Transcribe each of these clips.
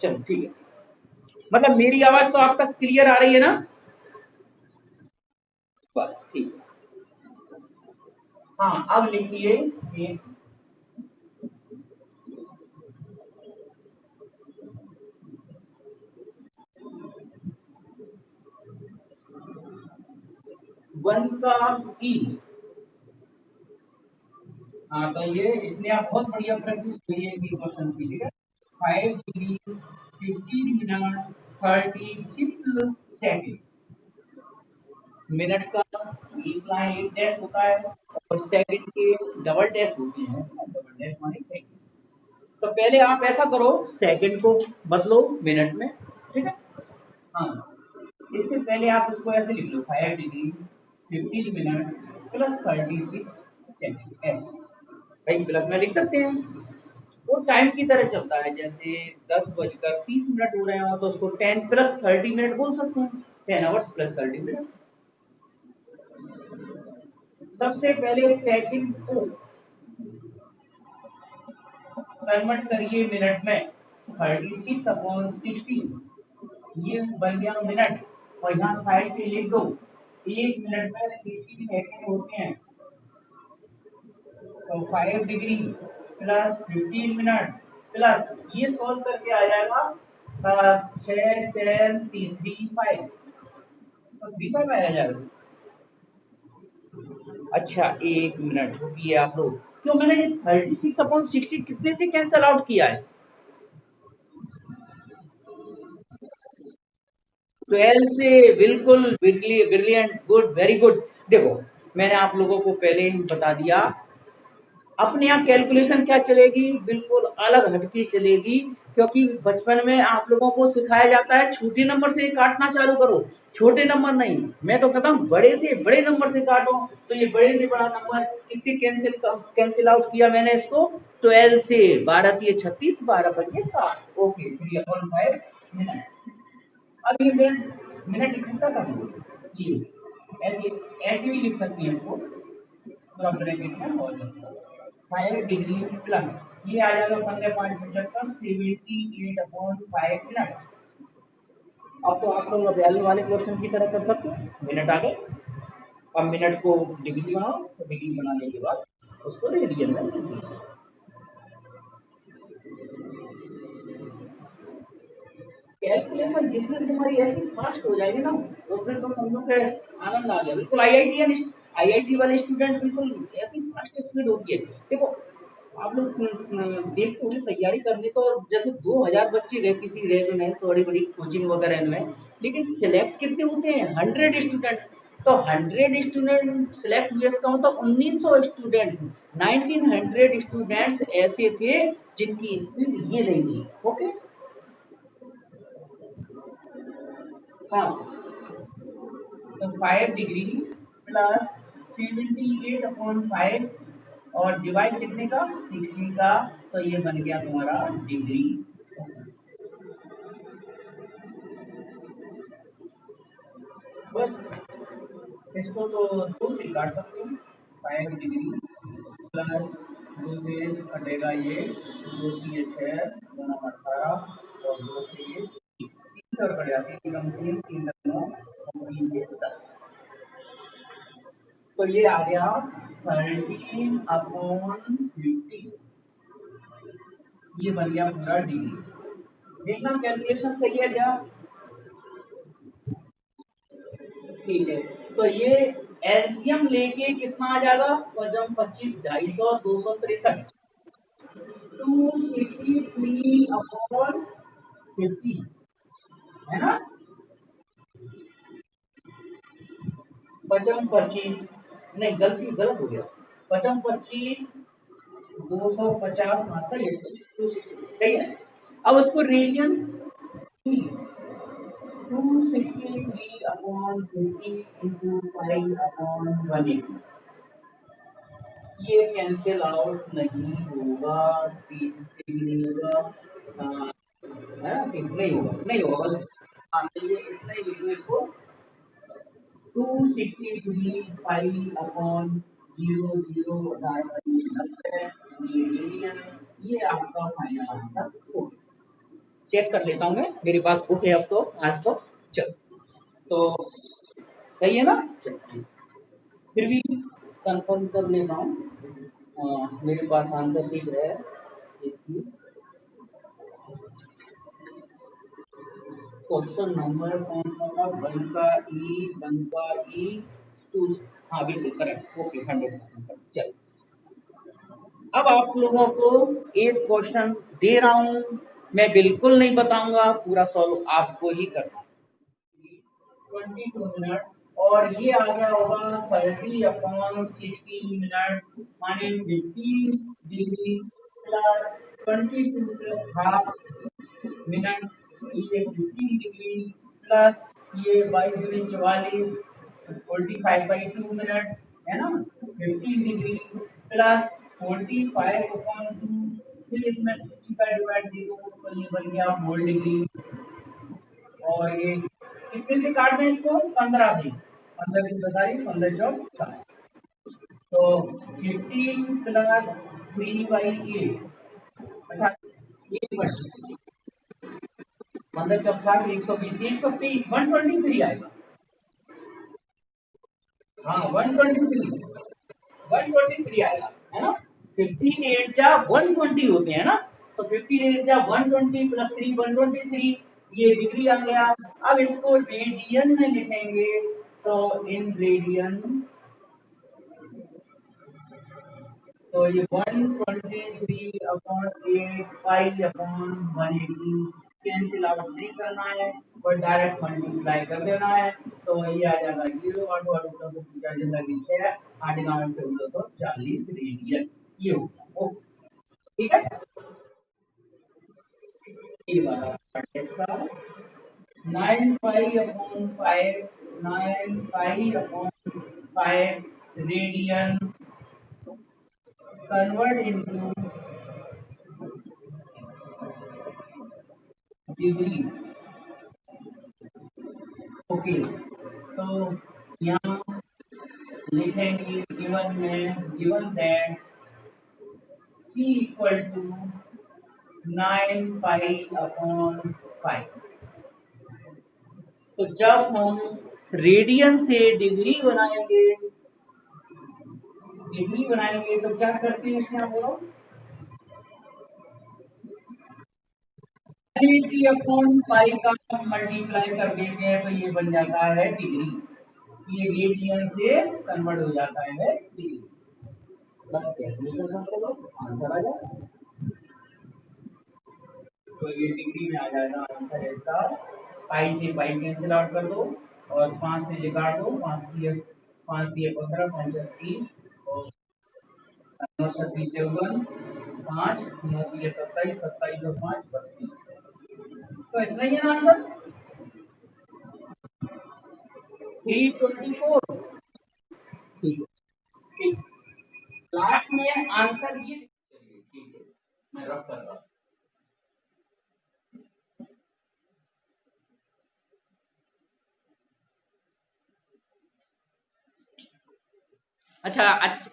चलो ठीक है, मतलब मेरी आवाज तो आप तक क्लियर आ रही है ना? बस ठीक है। हाँ अब लिखिए ये 1 का ई। हाँ तो ये इसलिए आप बहुत बढ़िया प्रैक्टिस करिए इन क्वेश्चंस की, ठीक है। 5 डिग्री 15 मिनट 36 सेकंड। मिनट का एक लाइन एक डैश होता है और सेकंड के डबल डैश होते हैं, डबल डैश माने सेकंड। तो पहले आप ऐसा करो, सेकंड को बदलो मिनट में, ठीक है। हाँ इससे पहले आप इसको ऐसे लिख लो, 5 डिग्री 15 मिनट प्लस 36 सेकंड, ऐसे भाई प्लस में लिख सकते हैं। वो टाइम की तरह चलता है, जैसे 10 बजकर 30 मिनट हो रहे हो तो उसको 10 + 30 मिनट बोल सकते हैं, 10 आवर्स प्लस 30 मिनट। सबसे पहले सेकंड को कन्वर्ट करिए मिनट में, 36/16 ये बन गया मिनट। और यहाँ साइड से लिख दो, 1 मिनट में 60 सेकंड होते हैं। तो 5 डिग्री प्लस 15 मिनट प्लस ये सॉल्व करके आ जाएगा 6 10 3 5, तो 3 5 आया जाएगा। अच्छा 1 मिनट रुकिए आप लोग, क्यों मैंने ये 36/60 कितने से कैंसल आउट किया है? 12 से, बिल्कुल ब्रिलियंट, गुड, वेरी गुड। देखो मैंने आप लोगों को पहले ही बता दिया, अपने यहाँ कैलकुलेशन क्या चलेगी, बिल्कुल अलग हटके चलेगी। क्योंकि बचपन में आप लोगों को सिखाया जाता है छोटे नंबर से काटना चालू करो, छोटे नंबर नहीं। मैं तो कहता हूँ बड़े से बड़े नंबर से काटो। तो ये बड़े से बड़ा नंबर किससे कैंसिल आउट किया मैंने इसको, 12 से। 12 तिये 36, 12 पंजे 60। ओके, फिर ये 5 मिनट। अब ये मिनट मिनट इकट्ठा कर लो, ये ऐसे ऐसे भी लिख सकती है इसको, पूरा ब्रैकेट में और 5 डिग्री प्लस ये आ जाएगा 15 5 75 78/5 मिनट। अब तो आप लोग वैल्यू वाले क्वेश्चन की तरह कर सकते हो, मिनट आ गए। अब मिनट को डिग्री बनाओ, तो डिग्री बनाने के बाद उसको रेडियन में लिख दीजिए। कैलकुलेशन जिसमें तुम्हारी ऐसी फास्ट हो जाएगी ना, उसमें तो समझो कि आनंद आ गया। बिल्कुल आईआईटी वाले स्टूडेंट बिल्कुल ऐसी फास्ट स्पीड होती है। देखो आप लोग देखते होंगे तैयारी करने, तो जैसे 2000 बच्चे गए किसी रेजोनेंस बड़ी बड़ी कोचिंग वगैरह में, लेकिन सिलेक्ट कितने होते हैं? 100 स्टूडेंट्स। तो 100 स्टूडेंट सिलेक्ट हुए, इसका मतलब 1900 स्टूडेंट, 1900 स्टूडेंट्स ऐसे थे जिनकी स्पीड ये नहीं थी। ओके, हाँ तो 5 डिग्री प्लस 78/5 और डिवाइड कितने का, 60 का। तो ये बन गया तुम्हारा डिग्री। बस इसको तो 2 से काट सकते हो, 5 डिग्री प्लस 2 से कटेगा ये, 2 3 6 2 9 18 और 2 से ये 3 से कट जाती है, 3 3 3 9 और 3 से 10। तो ये आ गया 13/50। ये बन गया पूरा डिग्री। देखना कैलकुलेशन सही है क्या? ठीक है, तो ये एलसीएम लेके कितना आ जाएगा, पचम 25 250 263, 263/50 है ना। पचम 25, नहीं गलती गलत हो गया, पचम 25 250, हाँ सही है, 263 सही है। अब उसको रेडियन 263/50 × 5/180, ये कैंसिल आउट नहीं होगा, 3 से भी नहीं होगा, है ना, नहीं होगा, नहीं होगा बस। हाँ तो ये इतना ही लिख दो इसको, 263/5/0 0 ये रेडियन, ये आपका फाइनल आंसर हो गया। चेक कर लेता हूँ मैं, मेरे पास बुक है अब तो, आज तो। चल, तो सही है ना? फिर भी कंफर्म कर लेता हूँ। मेरे पास आंसर शीट है इसकी। क्वेश्चन नंबर कौन सा था? वन का ई टू। हाँ बिल्कुल करेक्ट, ओके 100% करेक्ट। चल, अब आप लोगों को एक क्वेश्चन दे रहा हूँ, मैं बिल्कुल नहीं बताऊंगा, पूरा सॉल्व आपको ही करना है। 22 मिनट, और ये आ गया होगा 30/16 मिनट, माने 15 degree plus 22 plus half minute, ये 15 डिग्री प्लस ये 22 दूनी 44, 45/2 मिनट, है ना? 15 डिग्री प्लस 45/2, फिर इसमें 65 डिवाइड दे दो तो ये बन गया होल डिग्री। और ये कितने से काट दें इसको? 15 से। 15 की 45, 15 चौक 60, तो 15 प्लस 3/8, अर्थात 15 चौक 60, 120, 123, 123 आएगा। हाँ 123, 123 आएगा, है ना? 15 8 जा 120 होते हैं ना, तो 15 8 जा 120 प्लस 3 123, ये डिग्री आ गया। अब इसको रेडियन में लिखेंगे, तो इन रेडियन, तो ये 123/8 पाई/180 कैंसिल आउट नहीं करना है, और डायरेक्ट मल्टीप्लाई कर देना है, तो ये आ जाएगा 0 8 8 तो 6 8 1440 रेडियन, ये हो गया। ओके, ठीक है। ये वाला पार्ट इसका 9 पाई/5, 9 पाई/5 radian convert into degree. Okay, तो यहाँ लिखेंगे given that c equal to 9 पाई/5। तो जब हम रेडियन से डिग्री बनाएंगे तो क्या करते हैं इसमें, आप बोलो? 80/पाई का मल्टीप्लाई कर देंगे तो ये बन जाता है डिग्री, ये रेडियन से कन्वर्ट हो जाता है डिग्री। बस कैलकुलेशन सब करो, आंसर आ जाएगा। तो ये डिग्री में आ जाएगा आंसर इसका। पाई से पाई कैंसिल आउट कर दो, और 5 से ये काट दो, 5 दिए 15, 5 30, और 9 7 54, 5 9 दिए 27, 27 और 5 32। तो इतना ही है ना आंसर, 324। ठीक है, ठीक, लास्ट में आंसर ये, चलिए ठीक है, मैं रफ कर रहा हूँ। अच्छा,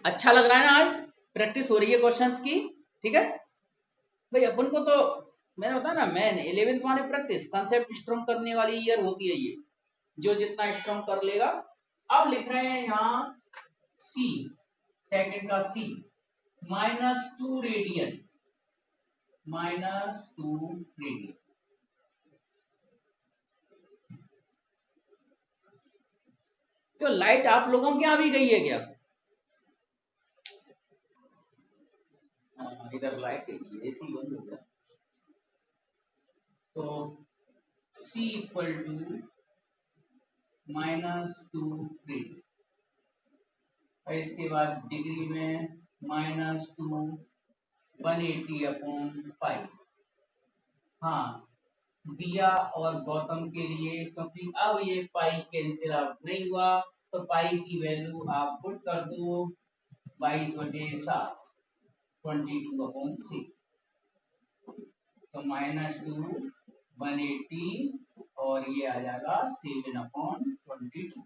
अच्छा लग रहा है ना? आज प्रैक्टिस हो रही है क्वेश्चंस की, ठीक है भाई। अपन को तो मैंने बताया ना, मैन 11th माने प्रैक्टिस, कंसेप्ट स्ट्रॉन्ग करने वाली ईयर होती है ये, जो जितना स्ट्रॉन्ग कर लेगा। अब लिख रहे हैं यहाँ सी, सेकंड का सी, -2 रेडियन, -2 रेडियन। तो लाइट आप लोगों के यहाँ भी गई है क्या? इधर लाइट गई है, एसी बंद हो गया। तो C इक्वल टू -2 रेडियन, और इसके बाद डिग्री में -2 180/5। हाँ, दिया और गौतम के लिए, क्योंकि अब ये पाई कैंसिल आउट नहीं हुआ, तो पाई की वैल्यू आप पुट कर दो 22/7, 22/6, तो -2 180, और ये आ जाएगा 7/22।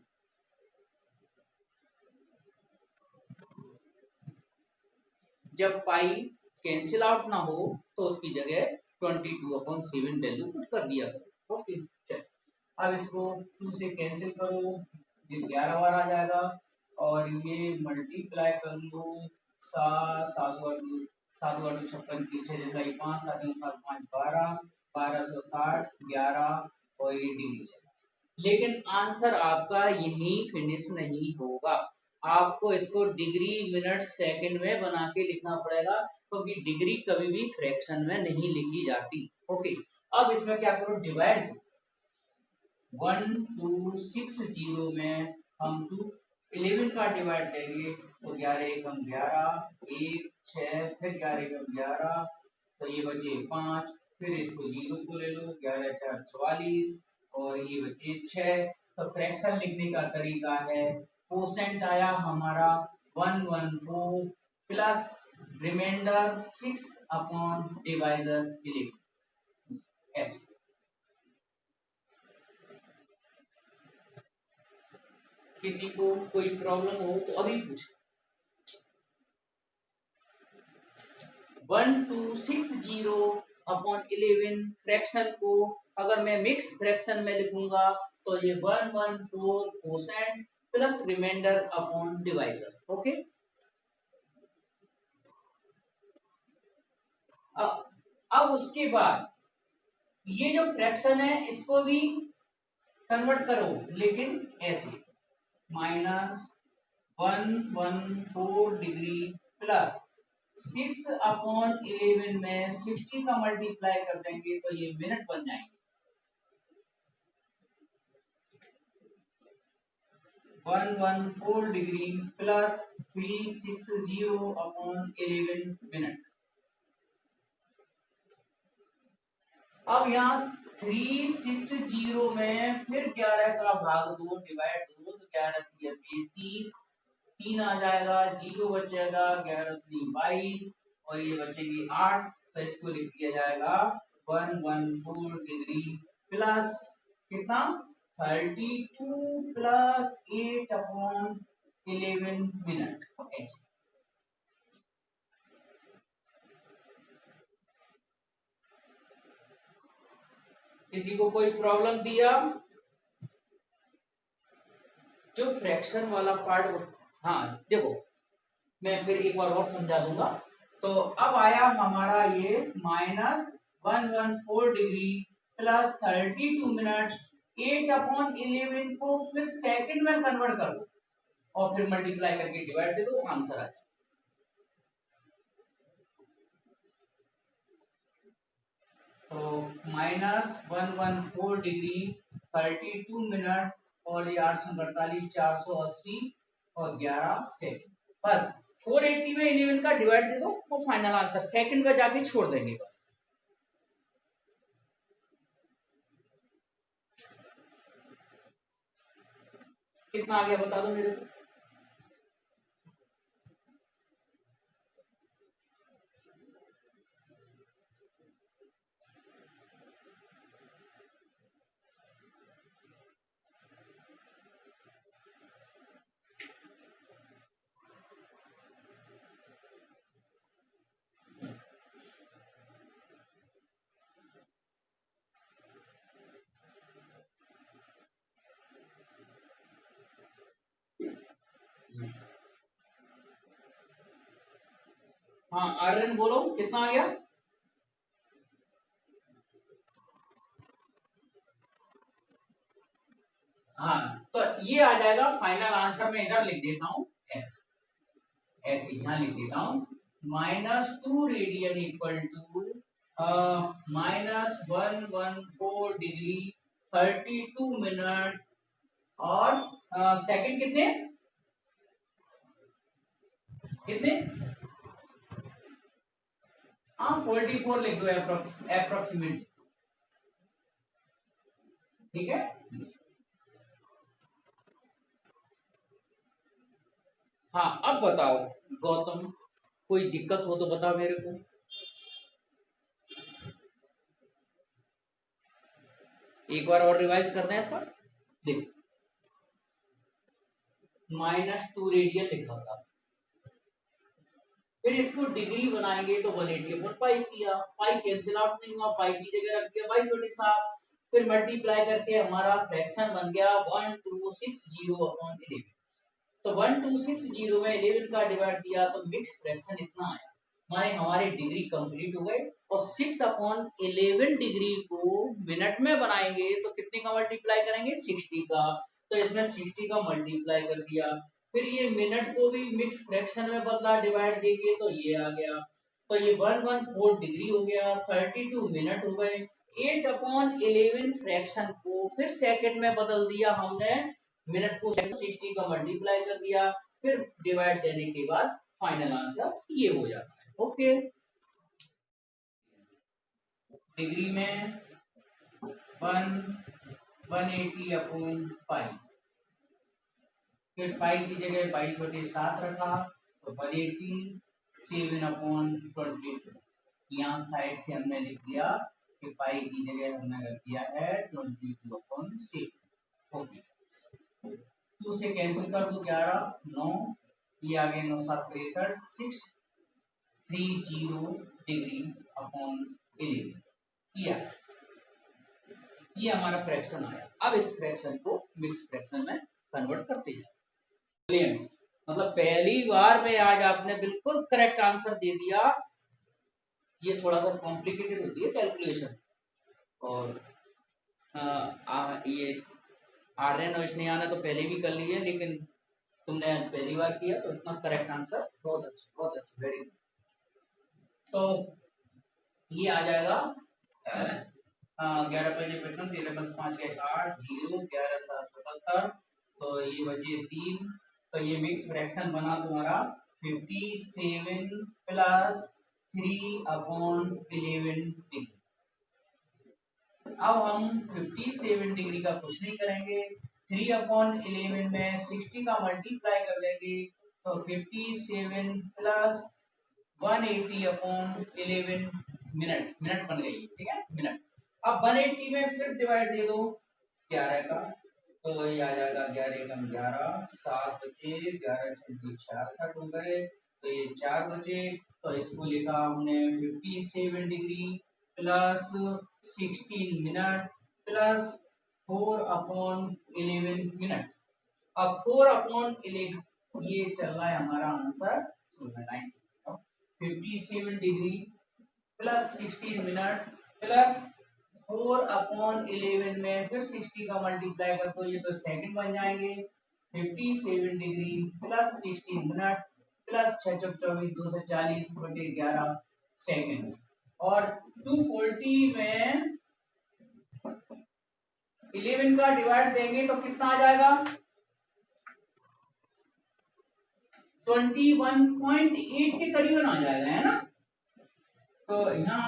जब पाई कैंसिल आउट ना हो तो उसकी जगह 22/7 वैल्यू पुट कर दिया करो। ओके चल, अब इसको 2 से कैंसिल करो, ये 11 बार आ जाएगा और ये मल्टीप्लाई कर लो 7 56 पीछे जैसा 5 7 7 5 12 1260 11 और ये डिग्री चला। लेकिन आंसर आपका यही फिनिश नहीं होगा, आपको इसको डिग्री मिनट सेकंड में बना के लिखना पड़ेगा, क्योंकि तो डिग्री कभी भी फ्रैक्शन में नहीं लिखी जाती। ओके, अब इसमें क्या करो, डिवाइड 1260 में हम 11 का डिवाइड देंगे तो 11 एकम 11, 1 6 फिर 11 एकम 11, तो ये बचे 5, फिर इसको 0 को ले लो, 11 4 44 और ये बचे 6। तो फ्रैक्शन लिखने का तरीका है, कोसेंट आया हमारा 114 प्लस रिमाइंडर 6 अपॉन डिवाइजर 11 ऐसे। किसी को कोई प्रॉब्लम हो तो अभी पूछ। 1260 अपॉन 11 फ्रैक्शन को अगर मैं मिक्स फ्रैक्शन में लिखूंगा तो ये 114 quotient plus remainder upon divisor. Okay, अब उसके बाद ये जो फ्रैक्शन है इसको भी कन्वर्ट करो, लेकिन ऐसे -114 डिग्री प्लस 6/11 में 60 का मल्टीप्लाई कर देंगे तो ये मिनट बन जाएंगे। 114 डिग्री प्लस 360/11 मिनट। अब यहाँ 360 में फिर 11 का भाग 2 डिवाइड 2 तो 11 33, 3 आ जाएगा, 0 बचेगा, 11 3 22 और ये बचेगी 8, तो इसको लिख दिया जाएगा 114 डिग्री प्लस कितना 32 प्लस 8/11 मिनट। ऐसे किसी को कोई प्रॉब्लम दिया जो फ्रैक्शन वाला पार्ट? हाँ देखो, मैं फिर एक बार और समझा दूंगा। तो अब आया हमारा ये -114 डिग्री प्लस 32 मिनट, 8/11 को फिर सेकंड में कन्वर्ट कर दो और फिर मल्टीप्लाई करके डिवाइड दे दो, आंसर आ जाए। तो -114 डिग्री 32 मिनट और ये 848 480 और 11 सेकंड। बस 480 में 11 का डिवाइड दे दो वो फाइनल आंसर, सेकंड में जाके छोड़ देंगे बस। कितना आ गया बता दो मेरे को। हाँ आर्यन बोलो कितना आ गया। हाँ तो ये आ जाएगा फाइनल आंसर, मैं इधर लिख देता हूँ ऐसे, ऐसे यहाँ लिख देता हूँ -2 radian equal to -114 degree 32 minute और सेकंड कितने कितने, हाँ 44 लिख दो अप्रोक्सीमेटली, ठीक है। हाँ अब बताओ गौतम, कोई दिक्कत हो तो बताओ मेरे को। एक बार और रिवाइज करना है इसका। देखो -2 रेडियन लिखा था, फिर इसको डिग्री बनाएंगे तो 180 अपॉन पाई किया, पाई कैंसिल आउट नहीं हुआ, पाई की जगह रख दिया 22/7, फिर मल्टीप्लाई करके हमारा फ्रैक्शन बन गया 1260 अपॉन 11। तो 1260 में 11 का डिवाइड दिया तो मिक्स फ्रैक्शन इतना आया, माने हमारे डिग्री कंप्लीट हो गए। और 6 अपॉन 11 डिग्री को मिनट में बनाएंगे तो कितने का मल्टीप्लाई करेंगे, 60 का, तो इसमें 60 का मल्टीप्लाई कर दिया। फिर ये मिनट को भी मिक्स फ्रैक्शन में बदला, डिवाइड देके तो ये आ गया, तो ये 114 डिग्री हो गया, 32 मिनट हो गए। 8 अपॉन 11 फ्रैक्शन को फिर सेकंड में बदल दिया हमने, मिनट को 60 का मल्टीप्लाई कर दिया, फिर डिवाइड देने के बाद फाइनल आंसर ये हो जाता है। ओके, डिग्री में 180 अपॉन पाई, फिर पाई की जगह 22/7 रखा तो 180 7 अपॉन 22। यहाँ साइड से हमने लिख दिया कि पाई की जगह हमने रख दिया है 22 अपॉन 7। ओके, 2 से कैंसिल कर दो, 11 9, ये आ गए 9 7 63, 630 डिग्री अपॉन 11। ये हमारा फ्रैक्शन आया। अब इस फ्रैक्शन को मिक्स फ्रैक्शन में कन्वर्ट करते जाए। ब्रिलियंट, मतलब पहली बार में आज आपने बिल्कुल करेक्ट आंसर दे दिया। ये थोड़ा सा कॉम्प्लिकेटेड होती है कैलकुलेशन, और ये आर्यन और स्नेहा ने तो पहले भी कर ली है, लेकिन तुमने पहली बार किया तो इतना करेक्ट आंसर, बहुत अच्छा, बहुत अच्छा, वेरी गुड। तो ये आ जाएगा 11 5 55, 13 + 5 8, 0, 11 7 77, तो ये बचे 3, तो ये मिक्स फ्रैक्शन बना तुम्हारा 57 + 3 अपॉन 11 डिग्री। अब हम 57 डिग्री का कुछ नहीं करेंगे, 3 अपॉन 11 में 60 का मल्टीप्लाई कर देंगे तो 57 + 180 अपॉन 11 मिनट, मिनट बन गई, ठीक है, मिनट। अब 180 में फिर डिवाइड दे दो 11 का, तो ये आ जाएगा 11 × 11, 7 बचे, 11 × 66 हो गए, तो ये 4 बचे, तो इसको लिखा हमने 57 degree plus 16 minute plus 4 upon 11 minute. अब 4 अपॉन 11 ये चल रहा है हमारा answer 57 degree plus 16 minute plus 4 upon 11 में फिर 60 का मल्टीप्लाई कर दो, ये तो सेकंड बन जाएंगे। 57 डिग्री प्लस 16 मिनट प्लस 6 × 24 240 बटे 11 सेकेंड्स, और 240 में 11 का डिवाइड देंगे तो कितना आ जाएगा, 21.8 के करीबन आ जाएगा, है ना। तो यहाँ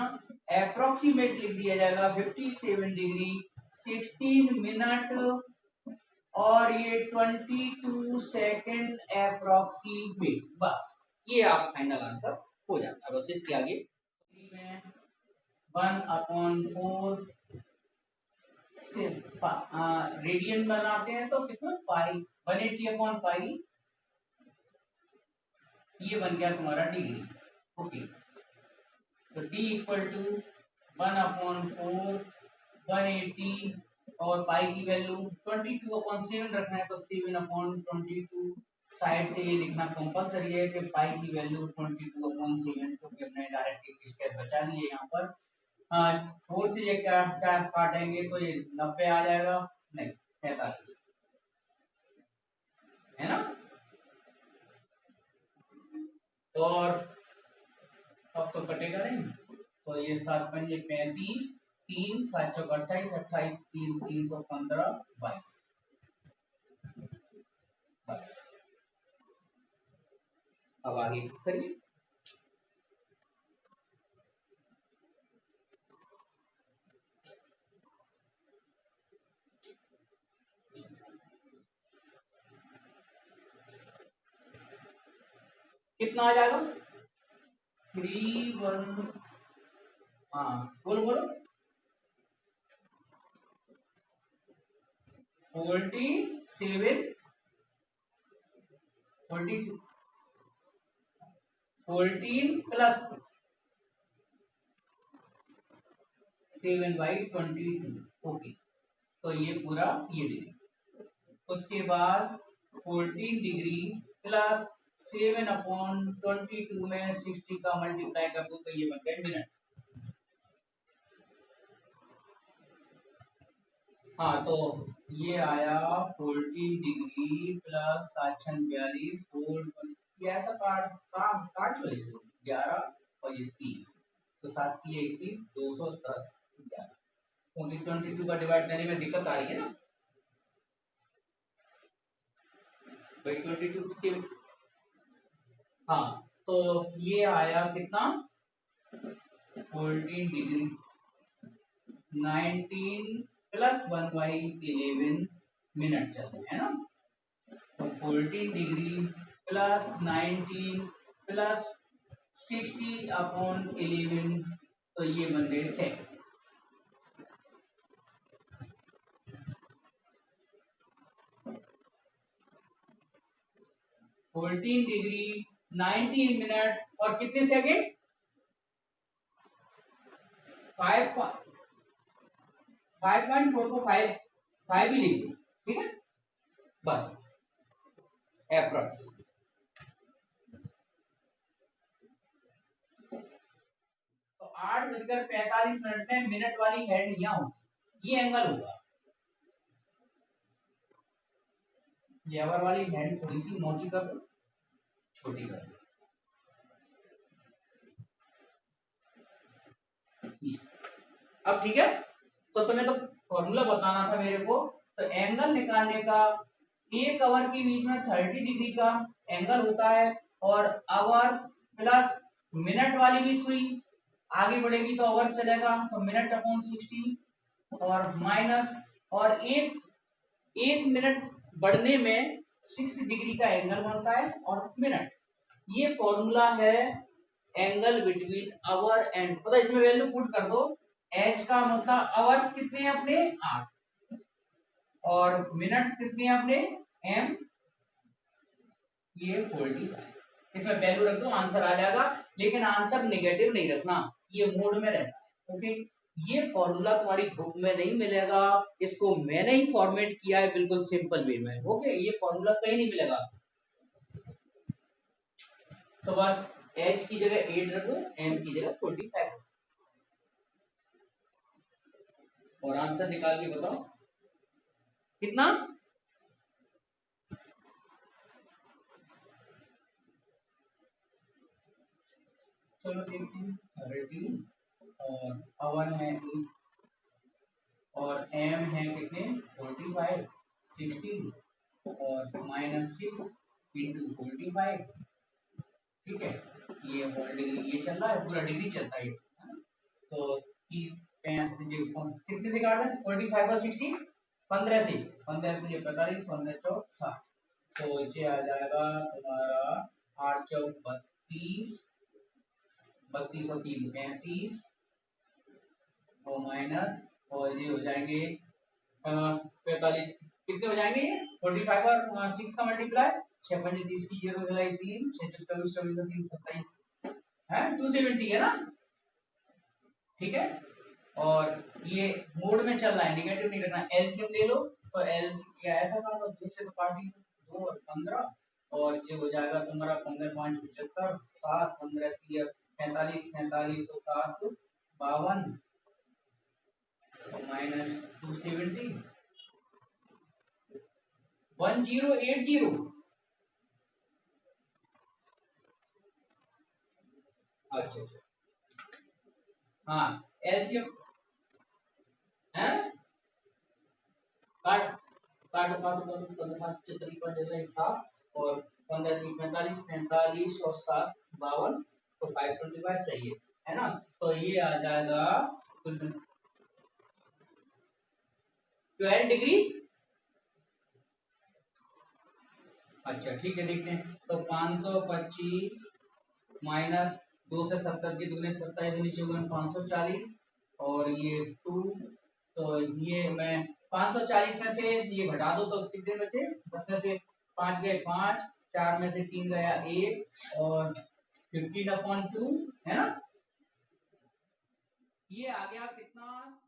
अप्रोक्सीमेट लिख दिया जाएगा 57 डिग्री 16 मिनट और ये 22 सेकेंड अप्रोक्सीमेट, बस ये आप फाइनल आंसर हो जाता है। बस इसके आगे में 1/4 से रेडियन बनाते हैं तो कितना, पाई, 180 अपॉन पाई, ये बन गया तुम्हारा डिग्री। ओके, तो d = 1/4 180 और पाई की वैल्यू 22/7 रखना है तो 7/22, साइड से ये लिखना कंपलसरी है कि पाई की वैल्यू 22/7, तो हमने डायरेक्ट एक स्टेप बचा लिए यहाँ पर। 4 से ये क्या काटेंगे तो ये 90 आ जाएगा, नहीं 43, है ना। और अब तो कटेगा नहीं, तो ये 7 × 5 = 35, 3 7 × 28, 28 3 315, 22, बस। अब आगे करिए। कितना आ जाएगा, 31, हाँ बोलो बोलो, 47 46 14 प्लस 7/22। ओके, तो ये पूरा ये डिग्री। उसके बाद 14 डिग्री प्लस 7/22 में 60 का मल्टीप्लाई कर दो तो ये बन गया मिनट। हाँ, तो ये आया 14 डिग्री प्लस 742 ये ऐसा काट लो इसको 11 और ये 30, तो 7 की 31, 210 11, क्योंकि 22 का डिवाइड करने में दिक्कत आ रही है ना भाई 22 के। हाँ, तो ये आया कितना 14 डिग्री 19 प्लस 1/11 मिनट चल रहे हैं ना, तो 14 डिग्री प्लस 19 प्लस 60/11 तो ये बन गए सेकंड। फोर्टीन डिग्री 19 मिनट और कितने सेकंड 5.4 को 5 ही लिख दो, ठीक है बस एप्रॉक्स। तो 8:45 में मिनट वाली हेड यहाँ होगी, ये एंगल होगा। ये आवर वाली हेड थोड़ी सी मोटी कर दो, छोटी कर दो। अब ठीक है, तो तुम्हें तो फॉर्मूला बताना था मेरे को। तो एंगल निकालने का एक आवर के बीच में 30 डिग्री का एंगल होता है, और आवर्स प्लस मिनट वाली भी सुई आगे बढ़ेगी तो आवर चलेगा, तो मिनट अपॉन 60 और माइनस, और एक मिनट बढ़ने में 60 डिग्री का एंगल बनता है और मिनट। ये फॉर्मूला है एंगल बिटवीन आवर एंड, पता इसमें वैल्यू पुट कर दो। एच का मतलब आवर्स कितने हैं अपने 8 और मिनट कितने हैं अपने एम ये 45, इसमें वैल्यू रख दो आंसर आ जाएगा। लेकिन आंसर नेगेटिव नहीं रखना, ये मोड में रहता है। ओके, ये फॉर्मूला तुम्हारी बुक में नहीं मिलेगा, इसको मैंने ही फॉर्मेट किया है बिल्कुल सिंपल वे में। ओके, ये फॉर्मूला कहीं नहीं मिलेगा। तो बस एच की जगह 8 रखो, एम की जगह 45 और आंसर निकाल के बताओ कितना। चलो देखते हैं 30 और आवर है 8 और एम है कितने 45 60 और -6 इंटू 45, ठीक है। ये होल डिग्री ये चल रहा है, पूरा डिग्री चलता है ना? तो 30 कितने से काट दें 45 और 60 15 से, 15 तो ये 45 15 चौक 60, तो ये आ जाएगा तुम्हारा 8 चौक 32 32 और 3 35 और माइनस, और ये हो जाएंगे 45 कितने हो जाएंगे ये 45 और 6 का मल्टीप्लाई 6 5 30 की 0 जलाई 3 6 24 24 3 27 है 270 है ना, ठीक है। और ये मोड में चल रहा है, नेगेटिव नहीं करना। एलसीएम ले लो, तो एलसीएम ऐसा था तो 2 से तो काट ही 2 और 15 और ये हो जाएगा तुम्हारा 15 5 75 7 15 30 45 45 और 7 52 माइनस 270 1080। अच्छा अच्छा, हाँ एलसीएम है काट काटो काटो काटो 15 5 5 7 और 15 3 45 45 और 7 52 तो 525 सही है ना। तो ये आ जाएगा 12 डिग्री। अच्छा ठीक है, देखते हैं तो 525 माइनस 2 से 70 के दुगने 27 नीचे 540 और ये 2, तो ये मैं 540 में से ये घटा दो तो कितने बचे 10 में से 5 गए 5 4 में से 3 गया 1 और 15/2 है ना, ये आ गया कितना